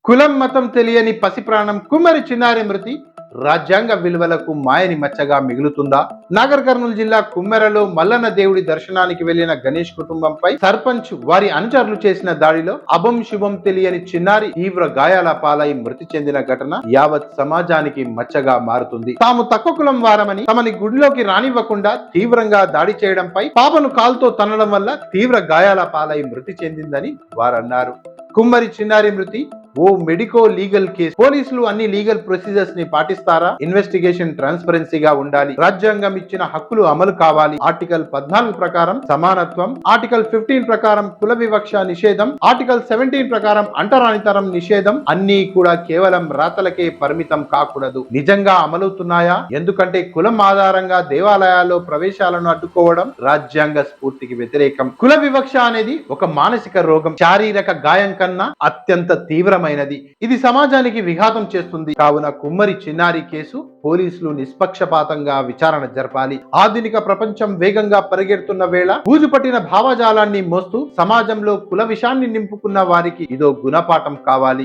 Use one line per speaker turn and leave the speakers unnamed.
కులం మతం తెలియని పసి ప్రాణం కుమ్మరి చిన్నారి మృతి రాజ్యాంగ విలువలకు మాయని మచ్చగా మిగులుతుందా? నాగర్ కర్నూలు జిల్లా కుమ్మెరలో మల్లన్న దేవుడి దర్శనానికి వెళ్లిన గణేష్ కుటుంబంపై సర్పంచ్ వారి అనుచరులు చేసిన దాడిలో అభం శుభం తెలియని చిన్నారి తీవ్ర గాయాల పాలై మృతి చెందిన ఘటన యావత్ సమాజానికి మచ్చగా మారుతుంది. తాము తక్కువ కులం వారమని తమని గుడిలోకి రానివ్వకుండా తీవ్రంగా దాడి చేయడంపై పాపను కాల్తో తన్నడం వల్ల తీవ్ర గాయాల పాలై మృతి చెందిందని వారన్నారు. కుమ్మరి చిన్నారి మృతి ఓ మెడికో లీగల్ కేసు. పోలీసులు అన్ని లీగల్ ప్రొసీజర్స్ ని పాటిస్తారా? ఇన్వెస్టిగేషన్ ట్రాన్స్పరెన్సీగా ఉండాలి. రాజ్యాంగం ఇచ్చిన హక్కులు అమలు కావాలి. ఆర్టికల్ 14 ప్రకారం సమానత్వం, ఆర్టికల్ 15 ప్రకారం కుల వివక్ష నిషేధం, ఆర్టికల్ 17 ప్రకారం అంటరానితనం నిషేధం అన్నీ కూడా కేవలం రాతలకే పరిమితం కాకూడదు. నిజంగా అమలవుతున్నాయా? ఎందుకంటే కులం ఆధారంగా దేవాలయాల్లో ప్రవేశాలను అడ్డుకోవడం రాజ్యాంగ స్ఫూర్తికి వ్యతిరేకం. కుల వివక్ష అనేది ఒక మానసిక రోగం, శారీరక గాయం కన్నా అత్యంత తీవ్రమైన ఇది సమాజానికి విఘాతం చేస్తుంది. కావున కుమ్మరి చిన్నారి కేసు పోలీసులు నిష్పక్షపాతంగా విచారణ జరపాలి. ఆధునిక ప్రపంచం వేగంగా పరిగెడుతున్న వేళ బూజు పట్టిన భావజాలాన్ని మోస్తూ సమాజంలో కుల విషాన్ని నింపుకున్న వారికి ఇదో గుణపాఠం కావాలి.